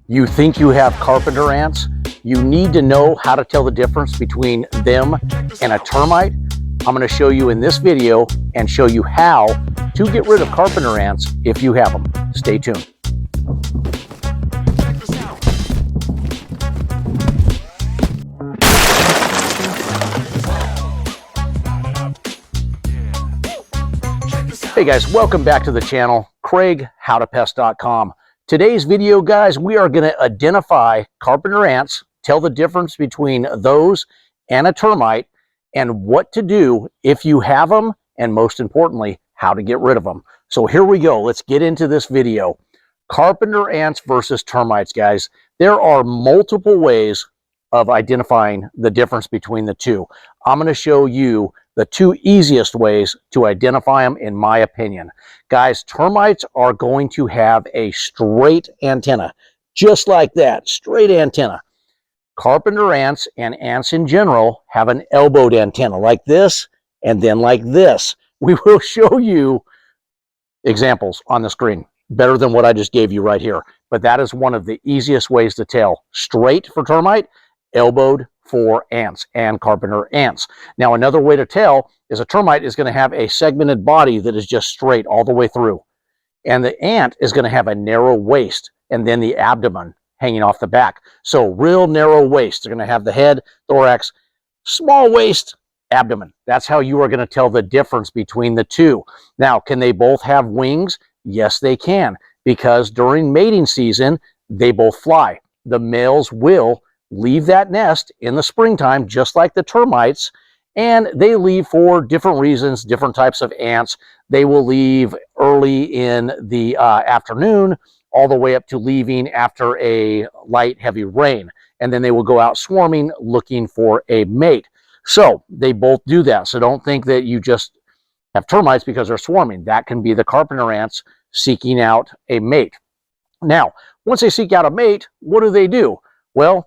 You think you have carpenter ants? You need to know how to tell the difference between them and a termite. I'm going to show you in this video and show you how to get rid of carpenter ants if you have them. Stay tuned. Hey guys, welcome back to the channel. Craig, howtopest.com. Today's video, guys, we are going to identify carpenter ants, tell the difference between those and a termite, and what to do if you have them, and most importantly, how to get rid of them. So here we go. Let's get into this video. Carpenter ants versus termites, guys. There are multiple ways of identifying the difference between the two. I'm going to show you the two easiest ways to identify them, in my opinion. Guys, termites are going to have a straight antenna, just like that, straight antenna. Carpenter ants and ants in general have an elbowed antenna, like this, and then like this. We will show you examples on the screen, better than what I just gave you right here. But that is one of the easiest ways to tell. Straight for termite, elbowed for ants and carpenter ants. Now, another way to tell is a termite is going to have a segmented body that is just straight all the way through. And the ant is going to have a narrow waist and then the abdomen hanging off the back. So real narrow waist. They're going to have the head, thorax, small waist, abdomen. That's how you are going to tell the difference between the two. Now, can they both have wings? Yes, they can, because during mating season, they both fly. The males will leave that nest in the springtime, just like the termites, and they leave for different reasons, different types of ants. They will leave early in the afternoon, all the way up to leaving after a light, heavy rain. And then they will go out swarming, looking for a mate. So they both do that. So don't think that you just have termites because they're swarming. That can be the carpenter ants seeking out a mate. Now, once they seek out a mate, what do? Well,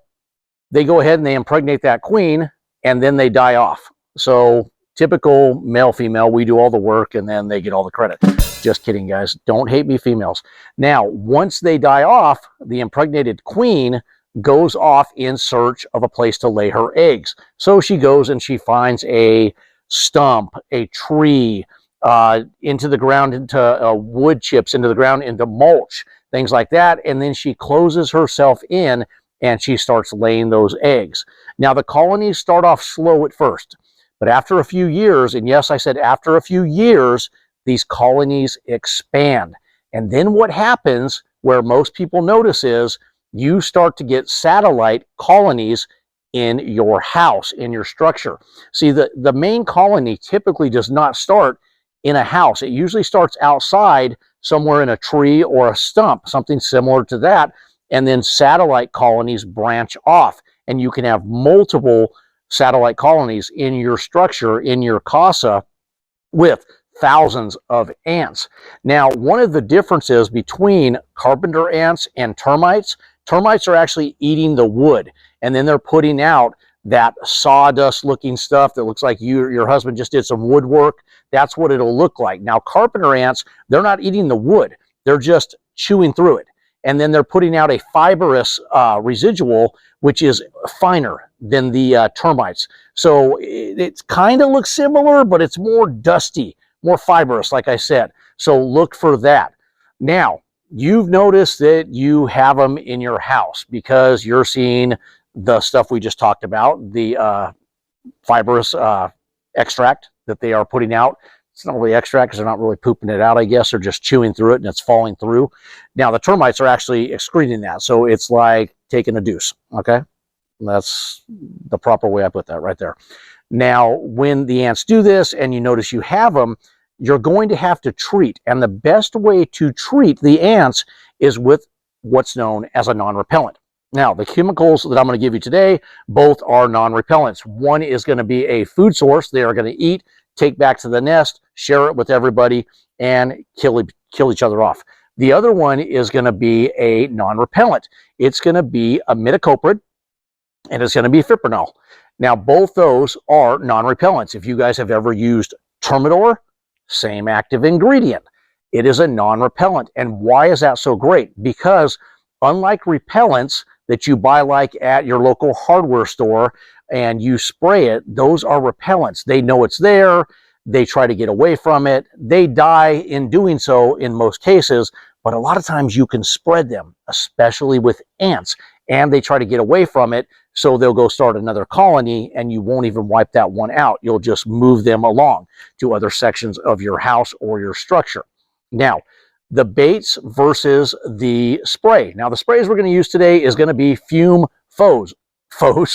they go ahead and they impregnate that queen, and then they die off. So typical male, female, we do all the work, and then they get all the credit. Just kidding, guys. Don't hate me, females. Now, once they die off, the impregnated queen goes off in search of a place to lay her eggs. So she goes and she finds a stump, a tree, into the ground, into wood chips, into the ground, into mulch, things like that. And then she closes herself in and she starts laying those eggs. Now, the colonies start off slow at first, but after a few years, and yes, I said after a few years, these colonies expand. And then what happens, where most people notice, is you start to get satellite colonies in your house, in your structure. See, the main colony typically does not start in a house. It usually starts outside, somewhere in a tree or a stump, something similar to that. And then satellite colonies branch off, and you can have multiple satellite colonies in your structure, in your casa, with thousands of ants. Now, one of the differences between carpenter ants and termites are actually eating the wood, and then they're putting out that sawdust looking stuff that looks like your husband just did some woodwork. That's what it'll look like. Now, carpenter ants, they're not eating the wood. They're just chewing through it. And then they're putting out a fibrous residual, which is finer than the termites. So it kind of looks similar, but it's more dusty, more fibrous, like I said. So look for that. Now, you've noticed that you have them in your house because you're seeing the stuff we just talked about, the fibrous extract that they are putting out. It's not really extract because they're not really pooping it out, I guess. They're just chewing through it and it's falling through. Now, the termites are actually excreting that. So it's like taking a deuce, okay? That's the proper way I put that right there. Now, when the ants do this and you notice you have them, you're going to have to treat. And the best way to treat the ants is with what's known as a non-repellent. Now, the chemicals that I'm going to give you today, both are non-repellents. One is going to be a food source they are going to eat, take back to the nest, share it with everybody, and kill each other off. The other one is going to be a non-repellent. It's going to be a imidacloprid, and it's going to be fipronil. Now, both those are non-repellents. If you guys have ever used Termidor, same active ingredient. It is a non-repellent. And why is that so great? Because Unlike repellents that you buy like at your local hardware store and you spray it, those are repellents. They know it's there. They try to get away from it. They die in doing so in most cases, but a lot of times you can spread them, especially with ants, and they try to get away from it, so they'll go start another colony and you won't even wipe that one out. You'll just move them along to other sections of your house or your structure. Now, the baits versus the spray. Now, the sprays we're going to use today is going to be fume fuse foam.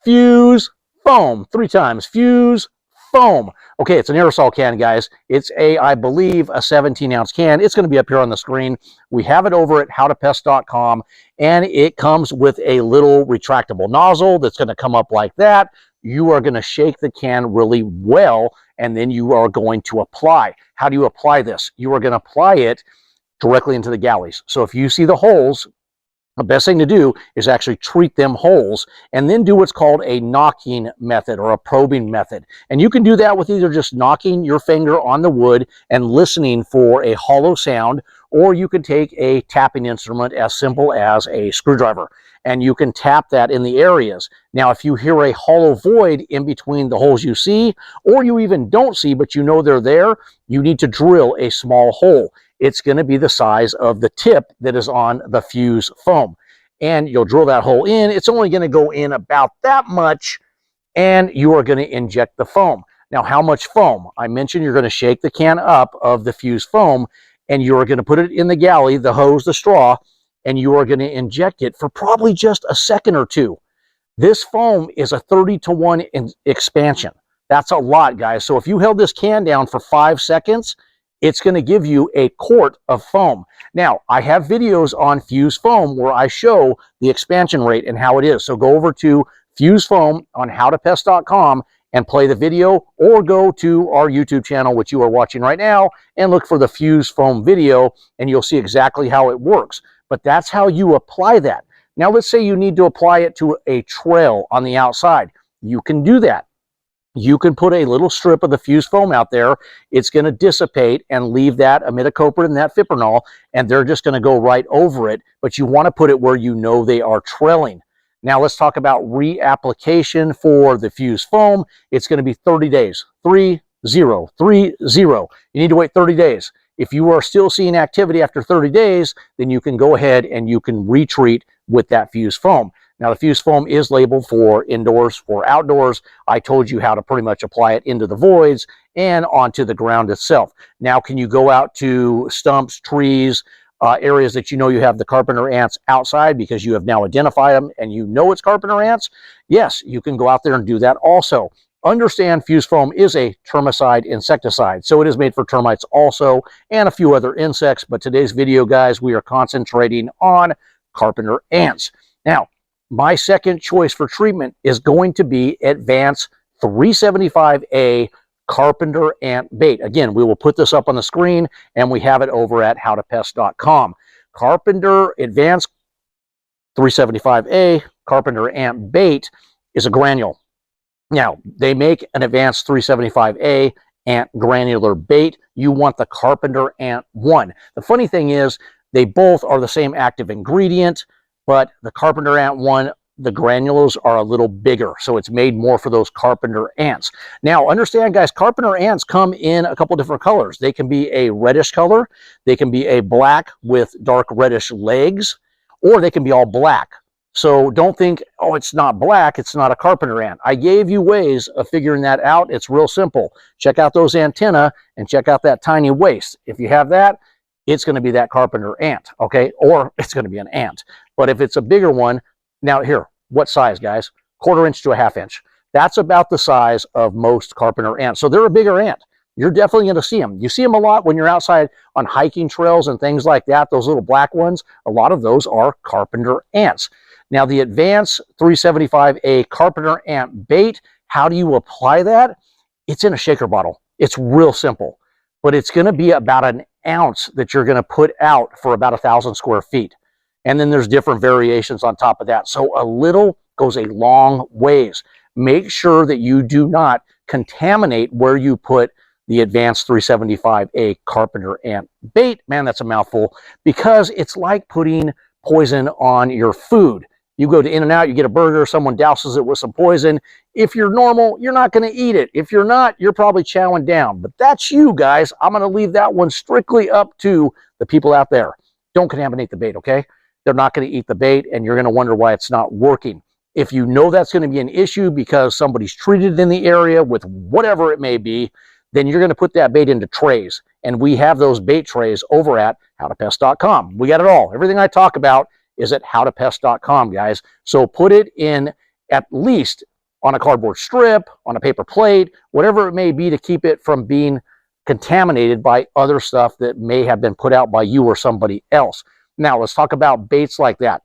Fuse foam. 3 times. Fuse foam. Okay, it's an aerosol can, guys. It's I believe, a 17-ounce can. It's going to be up here on the screen. We have it over at howtopest.com, and it comes with a little retractable nozzle that's going to come up like that. You are going to shake the can really well, and then you are going to apply. How do you apply this? You are going to apply it directly into the galleys. So if you see the holes, the best thing to do is actually treat them holes and then do what's called a knocking method or a probing method. And you can do that with either just knocking your finger on the wood and listening for a hollow sound, or you can take a tapping instrument as simple as a screwdriver and you can tap that in the areas. Now, if you hear a hollow void in between the holes you see, or you even don't see but you know they're there, you need to drill a small hole. It's going to be the size of the tip that is on the fuse foam. And you'll drill that hole in. It's only going to go in about that much, and you are going to inject the foam. Now, how much foam? I mentioned you're going to shake the can up of the fuse foam, and you are going to put it in the galley, the hose, the straw, and you are going to inject it for probably just a second or two. This foam is a 30-to-1 expansion. That's a lot, guys. So if you held this can down for 5 seconds, it's going to give you a quart of foam. Now, I have videos on fuse foam where I show the expansion rate and how it is. So go over to fuse foam on howtopest.com and play the video, or go to our YouTube channel, which you are watching right now, and look for the fuse foam video, and you'll see exactly how it works. But that's how you apply that. Now, let's say you need to apply it to a trail on the outside. You can do that. You can put a little strip of the fuse foam out there. It's going to dissipate and leave that imidacloprid and that fipronil, and they're just going to go right over it. But you want to put it where you know they are trailing. Now let's talk about reapplication for the fuse foam. It's going to be 30 days. 30. You need to wait 30 days. If you are still seeing activity after 30 days, then you can go ahead and you can retreat with that fuse foam. Now, the fuse foam is labeled for indoors, for outdoors. I told you how to pretty much apply it into the voids and onto the ground itself. Now, can you go out to stumps, trees, areas that you know you have the carpenter ants outside because you have now identified them and you know it's carpenter ants? Yes, you can go out there and do that also. Understand fuse foam is a termicide insecticide, so it is made for termites also and a few other insects. But today's video, guys, we are concentrating on carpenter ants. Now, my second choice for treatment is going to be Advance 375A Carpenter Ant Bait. Again, we will put this up on the screen, and we have it over at howtopest.com. Advance 375A Carpenter Ant Bait is a granule. Now, they make an Advance 375A ant granular bait. You want the Carpenter Ant 1. The funny thing is, they both are the same active ingredient, but the Carpenter Ant 1, the granules are a little bigger, so it's made more for those carpenter ants. Now, understand, guys, carpenter ants come in a couple different colors. They can be a reddish color, they can be a black with dark reddish legs, or they can be all black. So don't think, oh, it's not black, it's not a carpenter ant. I gave you ways of figuring that out. It's real simple. Check out those antennae and check out that tiny waist. If you have that, it's going to be that carpenter ant, okay? Or it's going to be an ant. But if it's a bigger one, now here, what size, guys? 1/4 inch to a 1/2 inch. That's about the size of most carpenter ants. So they're a bigger ant. You're definitely going to see them. You see them a lot when you're outside on hiking trails and things like that. Those little black ones, a lot of those are carpenter ants. Now, the Advance 375A Carpenter Ant Bait, how do you apply that? It's in a shaker bottle. It's real simple. But it's going to be about an ounce that you're going to put out for about 1,000 square feet. And then there's different variations on top of that. So a little goes a long ways. Make sure that you do not contaminate where you put the Advance 375A Carpenter Ant Bait. Man, that's a mouthful, because it's like putting poison on your food. You go to In-N-Out, you get a burger, someone douses it with some poison. If you're normal, you're not going to eat it. If you're not, you're probably chowing down. But that's you guys. I'm going to leave that one strictly up to the people out there. Don't contaminate the bait, okay? They're not going to eat the bait, and you're going to wonder why it's not working. If you know that's going to be an issue because somebody's treated in the area with whatever it may be, then you're going to put that bait into trays. And we have those bait trays over at howtopest.com. We got it all. Everything I talk about is at howtopest.com, guys. So put it in at least on a cardboard strip, on a paper plate, whatever it may be, to keep it from being contaminated by other stuff that may have been put out by you or somebody else. Now, let's talk about baits like that.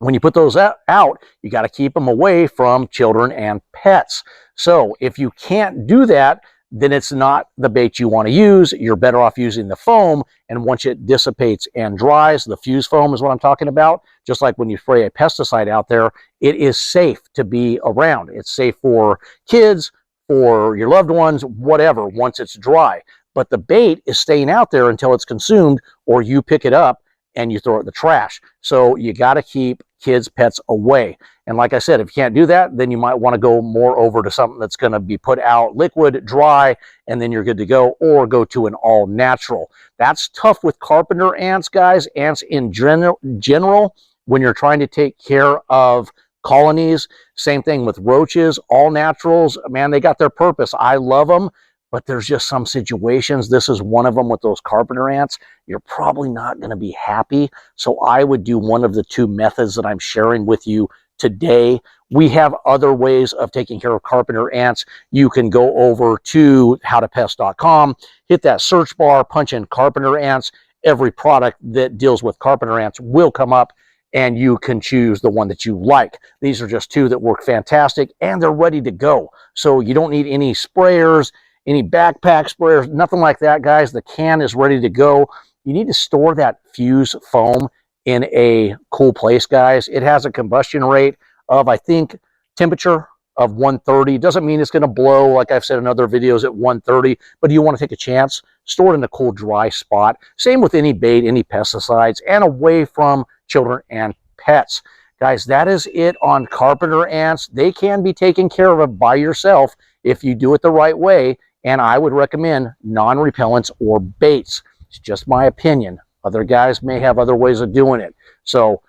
When you put those out, you got to keep them away from children and pets. So if you can't do that, then it's not the bait you want to use. You're better off using the foam, and once it dissipates and dries, the fuse foam is what I'm talking about. Just like when you spray a pesticide out there, it is safe to be around. It's safe for kids, for your loved ones, whatever, once it's dry. But the bait is staying out there until it's consumed, or you pick it up and you throw it in the trash. So you got to keep kids, pets away. And like I said, if you can't do that, then you might want to go more over to something that's going to be put out liquid, dry, and then you're good to go, or go to an all natural. That's tough with carpenter ants, guys. Ants in general, when you're trying to take care of colonies. Same thing with roaches, all naturals. Man, they got their purpose. I love them. But there's just some situations, this is one of them with those carpenter ants, you're probably not going to be happy. So I would do one of the two methods that I'm sharing with you today. We have other ways of taking care of carpenter ants. You can go over to howtopest.com, hit that search bar, punch in carpenter ants. Every product that deals with carpenter ants will come up, and you can choose the one that you like. These are just two that work fantastic, and they're ready to go. So you don't need any sprayers, any backpack sprayers, nothing like that, guys. The can is ready to go. You need to store that fuse foam in a cool place, guys. It has a combustion rate of, I think, temperature of 130. Doesn't mean it's going to blow, like I've said in other videos, at 130, but you want to take a chance. Store it in a cool, dry spot. Same with any bait, any pesticides, and away from children and pets. Guys, that is it on carpenter ants. They can be taken care of by yourself if you do it the right way. And I would recommend non-repellents or baits. It's just my opinion. Other guys may have other ways of doing it. So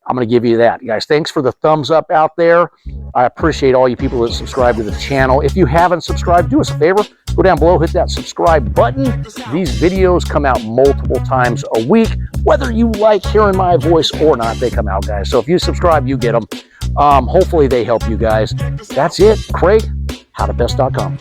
I'm going to give you that. Guys, thanks for the thumbs up out there. I appreciate all you people that subscribe to the channel. If you haven't subscribed, do us a favor. Go down below, hit that subscribe button. These videos come out multiple times a week. Whether you like hearing my voice or not, they come out, guys. So if you subscribe, you get them. Hopefully they help you guys. That's it. Craig, howtopest.com.